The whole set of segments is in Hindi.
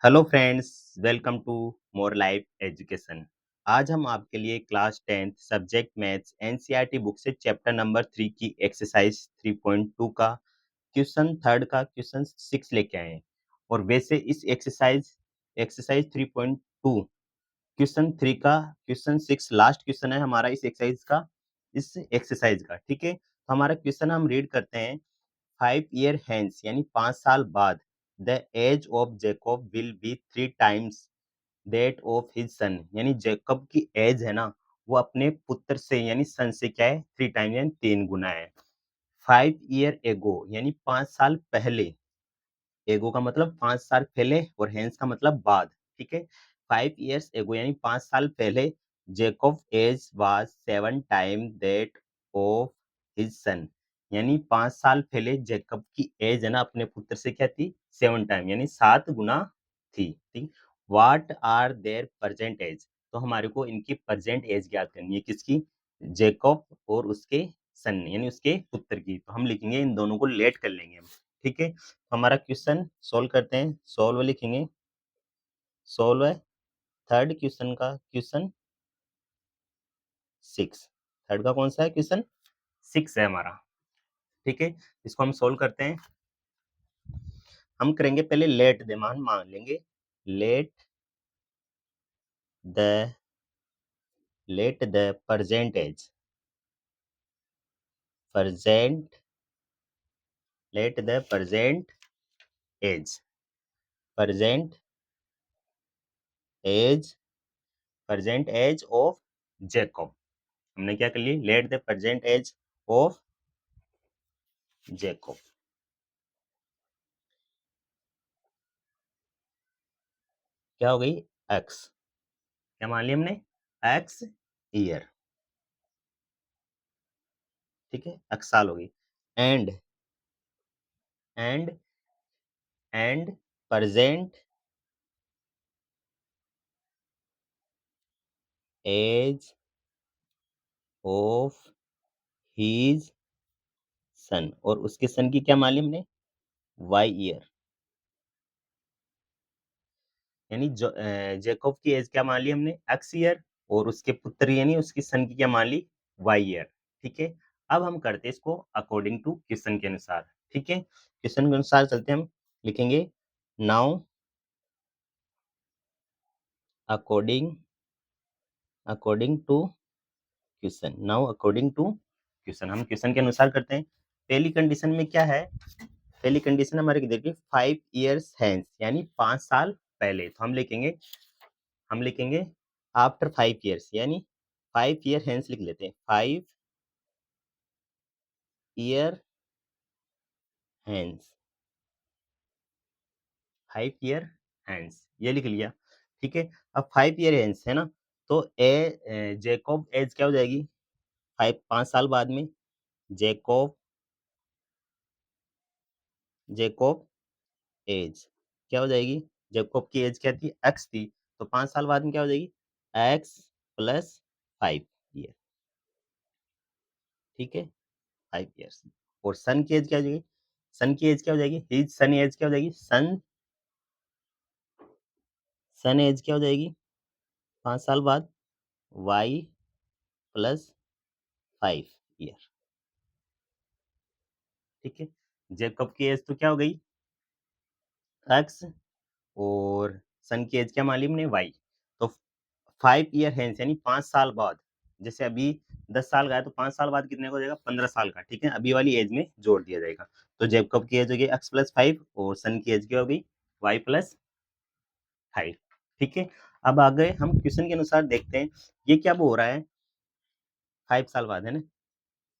Hello friends, welcome to more life education. आज हम आपके लिए class 10th subject maths NCERT book से चैप्टर नंबर 3 की एक्सरसाइज 3.2 का क्वेश्चन थर्ड का क्वेश्चन 6 लेके आए हैं। और वैसे इस एक्सरसाइज 3.2 क्वेश्चन 3 का क्वेश्चन 6 लास्ट क्वेश्चन है हमारा इस एक्सरसाइज का। ठीक है, तो हमारा क्वेश्चन हम रीड करते हैं। 5 year hence यानी 5 साल बाद the age of Jacob will be 3 times that of his son, यानी जेकब की एज है ना, वो अपने पुत्र से यानी सन से क्या है, 3 times यानी 3 गुना है। 5 year एगो यानी 5 साल पहले, एगो का मतलब 5 साल पहले और हेंस का मतलब बाद। ठीक है, 5 years एगो यानी 5 साल पहले Jacob age was 7 times that of his son, यानी 5 साल पहले जेकब की एज है ना अपने पुत्र से क्या थी, 7 टाइम यानी 7 गुना थी। ठीक, what are their present age, तो हमारे को इनकी प्रेजेंट एज ज्ञात करनी है, किसकी, जेकब और उसके सन यानी उसके पुत्र की। तो हम लिखेंगे, इन दोनों को लेट कर लेंगे हम। ठीक है, तो हमारा क्वेश्चन सोल्व करते हैं। सोल्व लिखेंगे, सोल्व है थर्ड क्वेश्चन का क्वेश्चन 6। थर्ड का कौन सा है, क्वेश्चन 6 है हमारा। ठीक है, इसको हम सोल्व करते हैं। हम करेंगे पहले लेट दे मान मान लेंगे। Let the present age, present let the age present age present age of Jacob. हमने क्या कर लिया, let the present age of Jacob. क्या हो गई, एक्स, क्या मान लिया हमने, एक्स ईयर। ठीक है, एक्स साल हो गई। And and and present age of his son, और उसके सन की क्या मान ली हमने, वाई ईयर, यानी जेकब की एज क्या मान ली हमने, एक्स ईयर, और उसके पुत्र यानी उसकी सन की क्या मान ली, वाई ईयर। ठीक है, अब हम करते हैं इसको अकॉर्डिंग टू क्वेश्चन के अनुसार। ठीक है, क्वेश्चन के अनुसार चलते हैं, हम लिखेंगे now according according to question. Now according to question, हम क्वेश्चन के अनुसार करते हैं। पहली कंडीशन में क्या है, पहली कंडीशन हमारे देखिए 5 years हैंस यानी 5 साल पहले। तो हम लिखेंगे आफ्टर 5 years यानी 5 year हैंस लिख लेते हैं। 5 year हैंस, 5 year हैंस ये लिख लिया। ठीक है, अब 5 year हैंस है ना, तो ए जेकब एज क्या हो जाएगी, 5 साल बाद में जेकब जेकब एज क्या हो जाएगी, जेकब की एज क्या थी, एक्स थी, तो 5 साल बाद में क्या हो जाएगी, एक्स प्लस 5 ईयर। ठीक है, 5 years। और सन की एज क्या हो जाएगी, सन की एज क्या हो जाएगी, हिज सन एज क्या हो जाएगी, सन सन एज क्या हो जाएगी 5 साल बाद, वाई प्लस 5 ईयर। ठीक है, जेकब की एज तो क्या हो गई, एक्स, और सन की एज क्या मान ली हमने, वाई। तो 5 year हैंस यानी 5 साल बाद, जैसे अभी 10 साल का है तो 5 साल बाद कितने का हो जाएगा, 15 साल का। ठीक है, अभी वाली एज में जोड़ दिया जाएगा। तो जेकब की एज हो गई x+5 और सन की एज क्या हो गई, y+5। ठीक है, अब आ गए हम क्वेश्चन के अनुसार देखते हैं, ये क्या हो रहा है, 5 साल बाद है ना।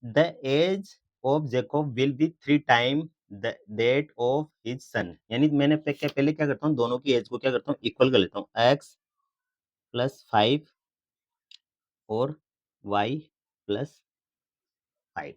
The age of Jacob will be 3 times that of his son, यानी मैंने पहले क्या करता हूँ, दोनों की एज को क्या करता हूँ, इक्वल कर लेता हूँ, x+5 और y+5।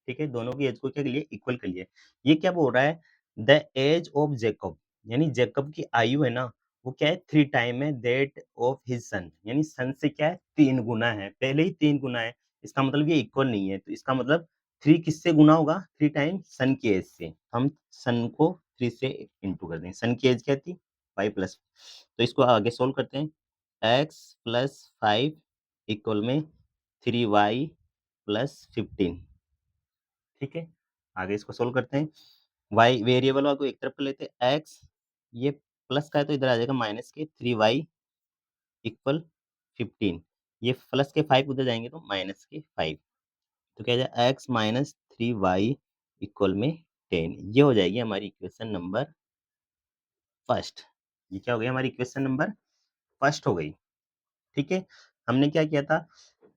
ठीक है, दोनों की एज को क्या कर लिए, इक्वल कर लिए। ये क्या बोल रहा है, द एज ऑफ जेकब, यानी जेकब की आयु है ना, वो क्या है, 3 टाइम है दैट ऑफ हिज सन, यानी सन से क्या है, 3 गुना है, पहले ही 3 गुना है। इसका मतलब ये इक्वल नहीं है, तो इसका मतलब 3 किससे गुना होगा, 3 टाइम सन की एज से। हम सन को 3 से इंटू कर देंगे। सन की एज क्या थी, y प्लस, तो इसको आगे सोल्व करते हैं। x प्लस 5 इक्वल में 3y प्लस 15। ठीक है, आगे इसको सोल्व करते हैं। y वेरिएबल वाला को एक तरफ कर लेते हैं, x ये प्लस का है तो इधर आ जाएगा माइनस के 3y इक्वल 15। ये प्लस के 5 उधर जाएंगे तो माइनस के 5, तो क्या जाए x माइनस 3y इक्वल में 10। ये हो जाएगी हमारी इक्वेशन नंबर फर्स्ट। ये क्या हो गया, हमारी इक्वेशन नंबर फर्स्ट हो गई। ठीक है, हमने क्या किया था,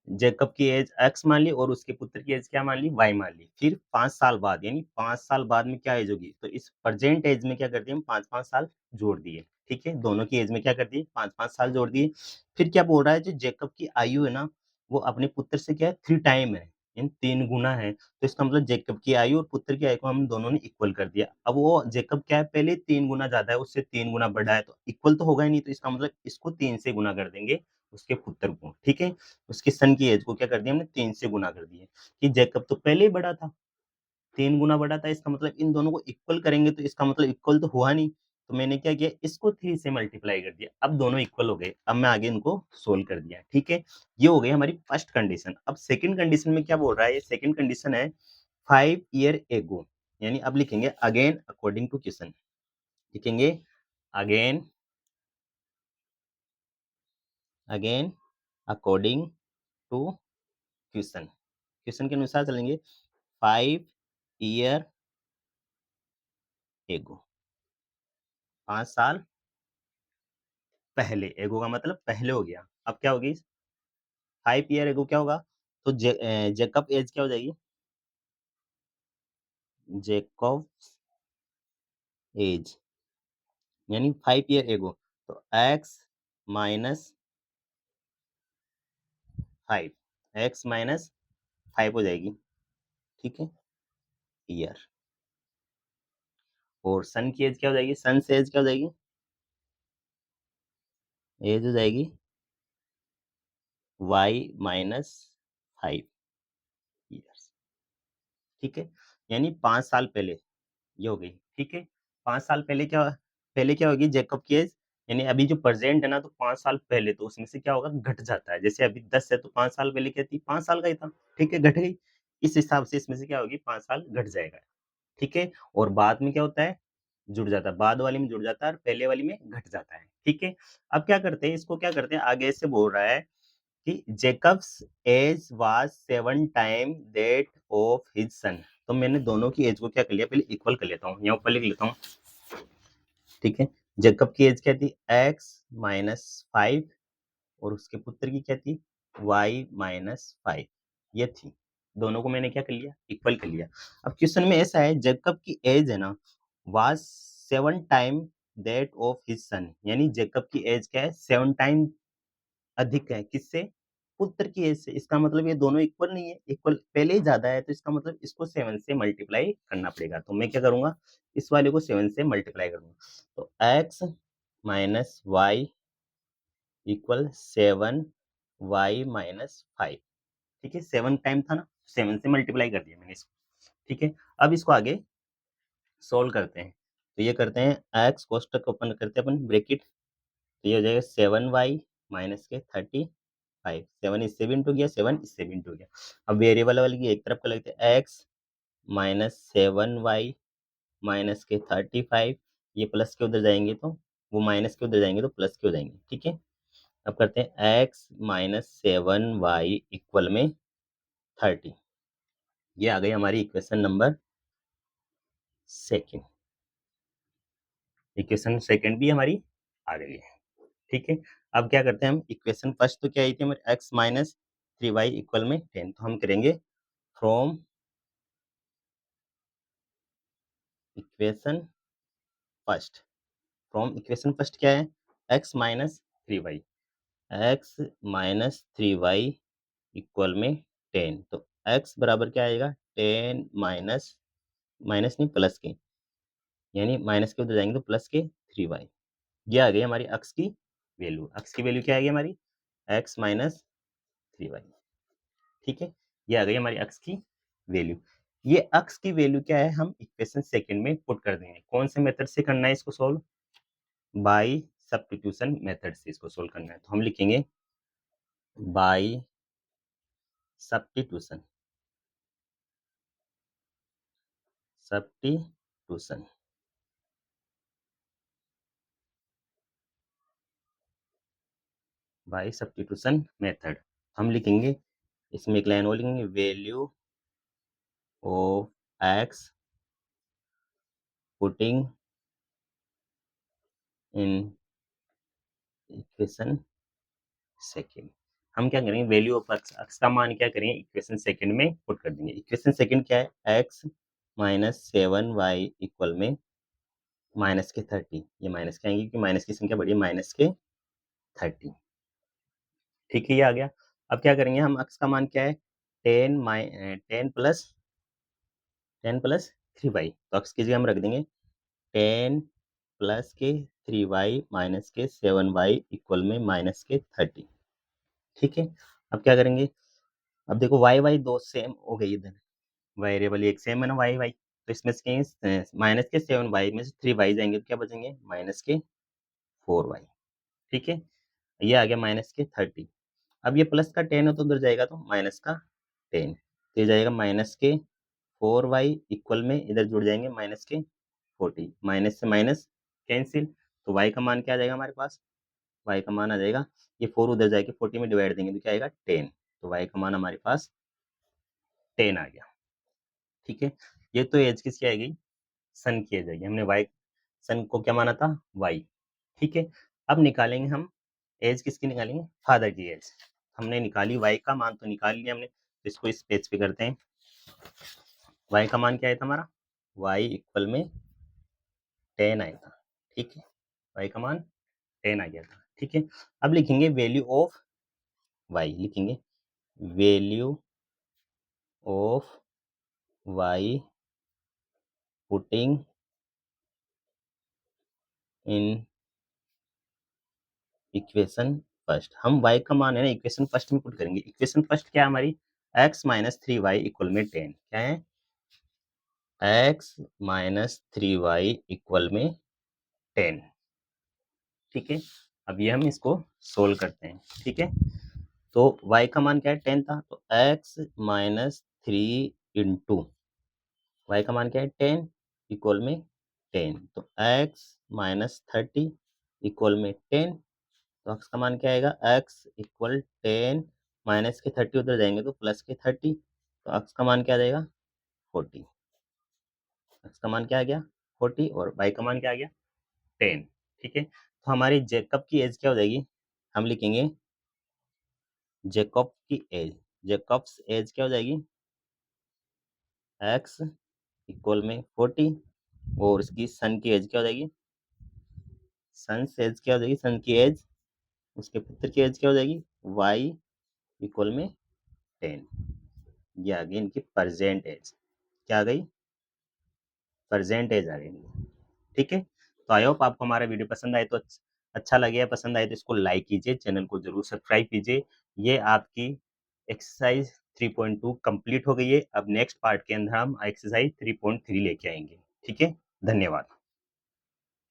जेकब की एज x मान ली और उसके पुत्र की एज क्या मान ली, y मान ली। फिर 5 साल बाद, यानी 5 साल बाद में क्या एज होगी, तो इस प्रेजेंट एज में क्या कर दिया हम, 5-5 साल जोड़ दिए। ठीक है, दोनों की एज में क्या कर दिए, 5-5 साल जोड़ दिए। फिर क्या बोल रहा है, जो जेकब की आयु है ना, वो अपने पुत्र से क्या है, 3 टाइम है, यानी 3 गुना है। तो इसका मतलब जेकब की आयु और पुत्र की आयु को हम दोनों ने इक्वल कर दिया। अब वो जेकब क्या है, पहले 3 गुना ज्यादा है, उससे 3 गुना बड़ा है, तो इक्वल तो होगा ही नहीं, तो इसका मतलब इसको 3 से गुना कर देंगे उसके पुत्र को। ठीक है, उसके सन की एज को क्या कर दिया हमने, 3 से गुना कर दिया, कि जैकब तो पहले ही बड़ा था, 3 गुना बड़ा था, इसका मतलब इन दोनों को इक्वल करेंगे तो इसका मतलब इक्वल तो हुआ नहीं, तो मैंने क्या किया, इसको 3 से मल्टीप्लाई कर दिया। अब दोनों इक्वल हो गए, अब मैं आगे इनको सोल्व कर दिया। ठीक है, ये हो गई हमारी फर्स्ट कंडीशन। अब सेकंड कंडीशन में क्या बोल रहा है, ये सेकंड कंडीशन है 5 ईयर एगो, यानी अब लिखेंगे अगेन अकॉर्डिंग टू क्वेश्चन, लिखेंगे again again according to question, question के अनुसार चलेंगे। 5 ईयर एगो, 5 साल पहले, एगो का मतलब पहले हो गया। अब क्या होगी, 5 ईयर एगो क्या होगा, तो जेकब एज क्या हो जाएगी, जेकब एज यानी 5 ईयर एगो, तो एक्स माइनस 5, एक्स माइनस 5 हो जाएगी। ठीक है, ईयर, और सन की एज क्या हो जाएगी, सन से एज क्या हो जाएगी, एज हो जाएगी y माइनस 5 ईयर्स। ठीक है, यानी 5 साल पहले ये हो गई। ठीक है, 5 साल पहले क्या होगी जैकब की एज, यानी अभी जो प्रेजेंट है ना, तो 5 साल पहले तो उसमें से क्या होगा, घट जाता है। जैसे अभी 10 है तो 5 साल पहले क्या थी, 5 साल का ही था। ठीक है, घट गई, इस हिसाब से इसमें से क्या होगी, 5 साल घट जाएगा। ठीक है, और बाद में क्या होता है, जुड़ जाता है, बाद वाली में जुड़ जाता है और पहले वाली में घट जाता है। ठीक है, अब क्या करते हैं, इसको क्या करते हैं, आगे से बोल रहा है कि Jacob's age was 7 time that of his son. तो मैंने दोनों की एज को क्या कर लिया, पहले इक्वल कर लेता हूँ, यहाँ ऊपर लिख लेता हूँ। ठीक है, जेकब की एज क्या थी, x माइनस 5, और उसके पुत्र की क्या थी, y माइनस 5, ये थी। दोनों को मैंने क्या कर लिया, इक्वल कर लिया। अब क्वेश्चन में ऐसा है, जेकब की एज है ना, was 7 time that of his son, यानी जेकब की एज क्या है, 7 टाइम अधिक है, किससे, पुत्र की एज से। इसका मतलब ये दोनों इक्वल नहीं है, इक्वल पहले ही ज्यादा है, तो इसका मतलब इसको 7 से मल्टीप्लाई करना पड़ेगा। तो मैं क्या करूंगा, इस वाले को 7 से मल्टीप्लाई करूंगा, तो x minus y equal 7y minus 5। ठीक है, 7 टाइम था ना, 7 से मल्टीप्लाई कर दिया मैंने इसको। ठीक है, अब इसको आगे सोल्व करते हैं, तो ये करते हैं, x कोष्टक ओपन करते हैं अपन ब्रैकेट, तो ये हो जाएगा 7y माइनस के 35, 7 इससे भी इंटू गया, 7 इससे भी इंटू गया। अब वेरिएबल वाले की एक तरफ कर लेते हैं, x माइनस 7y माइनस के 35, ये प्लस के उधर जाएंगे तो वो माइनस के उधर जाएंगे तो प्लस के हो जाएंगे। ठीक है, अब करते हैं x माइनस 7y इक्वल में 30। ये आ गई हमारी equation number second, equation second भी हमारी आ गई है। ठीक है, अब क्या करते हैं हम, इक्वेशन फर्स्ट तो क्या आई थी हमारे, x माइनस 3y इक्वल में 10, तो हम करेंगे from equation first, from equation first क्या है, x minus 3y, x minus 3y equal में 10, तो x बराबर क्या आएगा, 10 माइनस, माइनस नहीं प्लस के, यानी माइनस के उधर जाएंगे तो प्लस के 3y। ये आ गई हमारी x की वैल्यू, x की वैल्यू क्या आ गई हमारी, x माइनस 3y। ठीक है, ये आ गई हमारी x की वैल्यू। ये x की वैल्यू क्या है, हम इक्वेशन सेकंड में पुट कर देंगे। कौन से मेथड से करना है इसको सोल्व, बाय सब्स्टिट्यूशन मेथड से इसको सोल्व करना है। तो हम लिखेंगे by substitution substitution by substitution method हम लिखेंगे, इसमें एक लाइन और लिखेंगे, value of x putting in equation second. हम क्या करेंगे, वैल्यू ऑफ एक्स का मान क्या करेंगे, इक्वेशन सेकंड में पुट कर देंगे। इक्वेशन सेकंड क्या है, एक्स माइनस 7y इक्वल में माइनस के 30। ये माइनस के आएंगे क्योंकि माइनस की संख्या बड़ी है, माइनस के 30। ठीक है, ये आ गया। अब क्या करेंगे हम, एक्स का मान क्या है, 10 प्लस 3y। तो एक्स की जगह हम रख देंगे 10 प्लस के 3y माइनस के 7y इक्वल में माइनस के 30। ठीक है, अब क्या करेंगे, अब देखो वाई वाई दो सेम हो गई इधर, वेरिएबल एक सेम है ना वाई वाई, तो इसमें से माइनस के 7y में से 3y जाएंगे तो क्या बचेंगे, माइनस के 4y। ठीक है, ये आ गया माइनस के 30। अब ये प्लस का 10 है तो उधर जाएगा तो माइनस का 10, तो ये जाएगा माइनस के 4y इक्वल में इधर जुड़ जाएंगे माइनस के 40। माइनस से माइनस कैंसिल, तो y का मान क्या आ जाएगा हमारे पास, y का मान आ जाएगा, ये 4 उधर जाएगा 40 में डिवाइड देंगे तो क्या आएगा 10, तो y का मान हमारे पास 10 आ गया। ठीक है, ये तो एज किसकी आएगी, सन की एज आएगी। हमने वाई, सन को क्या माना था, वाई। ठीक है, अब निकालेंगे हम एज किसकी निकालेंगे, फादर की एज। हमने निकाली वाई का मान तो निकाल लिया हमने, तो इसको इस पेज पे करते हैं। वाई का मान क्या आया था हमारा, वाई इक्वल में 10 आया था। ठीक है, वाई का मान 10 आ गया था। ठीक है, अब लिखेंगे वैल्यू ऑफ वाई, लिखेंगे value of y putting in equation first. हम y का मान है ना इक्वेशन फर्स्ट में पुट करेंगे। इक्वेशन फर्स्ट क्या है हमारी, x माइनस 3y इक्वल में 10। क्या है, x माइनस 3y इक्वल में 10। ठीक है, अब ये हम इसको सोल्व करते हैं। ठीक है, तो y का मान क्या है, 10 था, तो x माइनस 3 इंटू वाई का मान क्या है 10 इक्वल में 10, तो x माइनस 30 इक्वल में 10, तो x का मान क्या आएगा, x इक्वल 10 माइनस के 30 उधर जाएंगे तो प्लस के 30, तो x का मान क्या आ जाएगा 40। x का मान क्या आ गया 40 और y का मान क्या आ गया 10। ठीक है, तो हमारी जेकब की एज क्या हो जाएगी, हम लिखेंगे जेकब की एज, जेकब्स एज क्या हो जाएगी, x इक्वल में 40 और इसकी सन की एज क्या हो जाएगी, सन एज क्या हो जाएगी, सन की एज, उसके पुत्र की एज क्या हो जाएगी, y इक्वल में 10। ये आ गई इनकी प्रेजेंट एज, क्या आ गई, प्रेजेंट एज आ गई। ठीक है, तो आई होप आपको हमारा वीडियो पसंद आए तो अच्छा लगे, या पसंद आए तो इसको लाइक कीजिए, चैनल को जरूर सब्सक्राइब कीजिए। ये आपकी एक्सरसाइज 3.2 कंप्लीट हो गई है। अब नेक्स्ट पार्ट के अंदर हम एक्सरसाइज 3.3 लेके आएंगे। ठीक है, धन्यवाद।